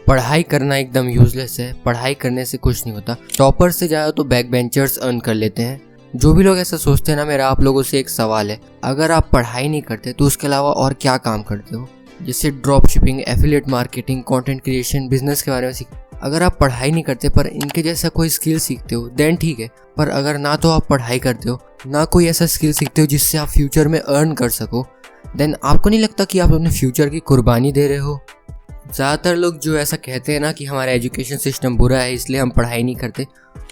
पढ़ाई करना एकदम यूजलेस है, पढ़ाई करने से कुछ नहीं होता। टॉपर से ज़्यादा तो बैक बेंचर्स अर्न कर लेते हैं। जो भी लोग ऐसा सोचते हैं ना, मेरा आप लोगों से एक सवाल है, अगर आप पढ़ाई नहीं करते तो उसके अलावा और क्या काम करते हो? जैसे drop shipping, affiliate marketing, content creation, business के बारे में सीख। अगर आप पढ़ाई नहीं करते पर इनके जैसा कोई स्किल सीखते हो देन ठीक है, पर अगर ना तो आप पढ़ाई करते हो ना कोई ऐसा स्किल सीखते हो जिससे आप फ्यूचर में अर्न कर सको, देन आपको नहीं लगता कि आप अपने फ्यूचर की कुर्बानी दे रहे हो? ज़्यादातर लोग जो ऐसा कहते हैं ना कि हमारा एजुकेशन सिस्टम बुरा है इसलिए हम पढ़ाई नहीं करते,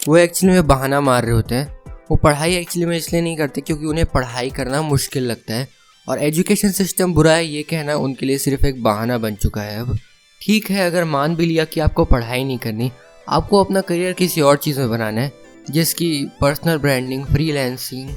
वो एक्चुअली में बहाना मार रहे होते हैं। वो पढ़ाई एक्चुअली में इसलिए नहीं करते क्योंकि उन्हें पढ़ाई करना मुश्किल लगता है, और एजुकेशन सिस्टम बुरा है ये कहना उनके लिए सिर्फ एक बहाना बन चुका है। अब ठीक है, अगर मान भी लिया कि आपको पढ़ाई नहीं करनी, आपको अपना करियर किसी और चीज़ में बनाना है, जिसकी पर्सनल ब्रांडिंग, फ्रीलांसिंग,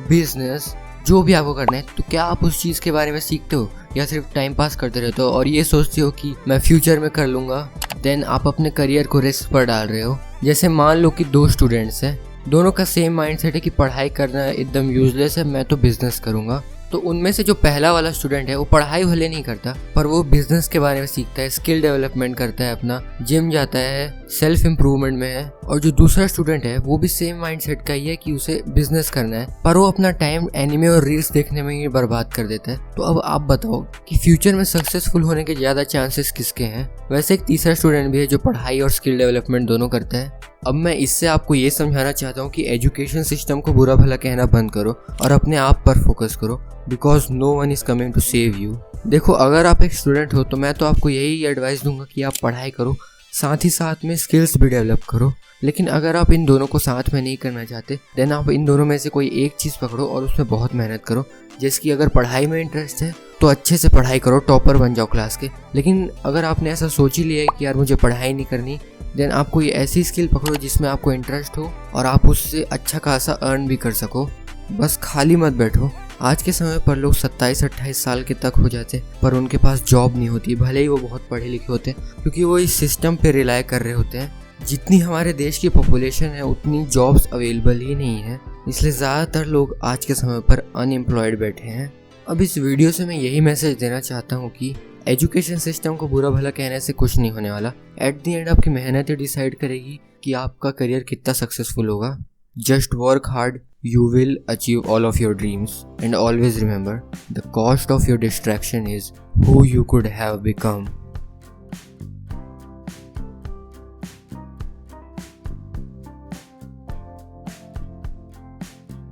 बिजनेस, जो भी आपको करना है, तो क्या आप उस चीज़ के बारे में सीखते हो या सिर्फ टाइम पास करते रहते हो और ये सोचते हो कि मैं फ्यूचर में कर लूँगा? देन आप अपने करियर को रिस्क पर डाल रहे हो। जैसे मान लो कि दो स्टूडेंट्स हैं, दोनों का सेम माइंडसेट है कि पढ़ाई करना एकदम यूजलेस है, मैं तो बिजनेस करूँगा। तो उनमें से जो पहला वाला स्टूडेंट है वो पढ़ाई भले नहीं करता पर वो बिजनेस के बारे में सीखता है, स्किल डेवलपमेंट करता है, अपना जिम जाता है, सेल्फ इम्प्रूवमेंट में है। और जो दूसरा स्टूडेंट है वो भी सेम माइंडसेट का ही है कि उसे बिजनेस करना है, पर वो अपना टाइम एनिमे और रील्स देखने में ही बर्बाद कर देता है। तो अब आप बताओ कि फ्यूचर में सक्सेसफुल होने के ज़्यादा चांसेस किसके हैं? वैसे एक तीसरा स्टूडेंट भी है जो पढ़ाई और स्किल डेवलपमेंट दोनों करता है। अब मैं इससे आपको ये समझाना चाहता हूँ कि एजुकेशन सिस्टम को बुरा भला कहना बंद करो और अपने आप पर फोकस करो, because no one is coming to save you. देखो, अगर आप एक स्टूडेंट हो तो मैं तो आपको यही एडवाइस दूंगा कि आप पढ़ाई करो, साथ ही साथ में स्किल्स भी डेवलप करो। लेकिन अगर आप इन दोनों को साथ में नहीं करना चाहते, देन आप इन दोनों में से कोई एक चीज़ पकड़ो और उसमें बहुत मेहनत करो। जैसे कि अगर पढ़ाई में इंटरेस्ट है तो अच्छे से पढ़ाई करो, टॉपर बन जाओ क्लास के। लेकिन अगर आपने ऐसा सोच ही लिया है कि यार मुझे पढ़ाई नहीं करनी, देन आप कोई ऐसी स्किल पकड़ो जिसमें आपको इंटरेस्ट हो और आप उससे अच्छा खासा अर्न भी कर सको। बस खाली मत बैठो। आज के समय पर लोग 27-28 साल के तक हो जाते पर उनके पास जॉब नहीं होती, भले ही वो बहुत पढ़े लिखे होते हैं, क्योंकि वो इस सिस्टम पे रिलाय कर रहे होते हैं। जितनी हमारे देश की पॉपुलेशन है उतनी जॉब्स अवेलेबल ही नहीं है, इसलिए ज़्यादातर लोग आज के समय पर अनएम्प्लॉयड बैठे हैं। अब इस वीडियो से मैं यही मैसेज देना चाहता हूँ कि एजुकेशन सिस्टम को बुरा भला कहने से कुछ नहीं होने वाला। एट द एंड आपकी मेहनत ही डिसाइड करेगी कि आपका करियर कितना सक्सेसफुल होगा। Just work hard, you will achieve all of your dreams, and always remember, the cost of your distraction is who you could have become.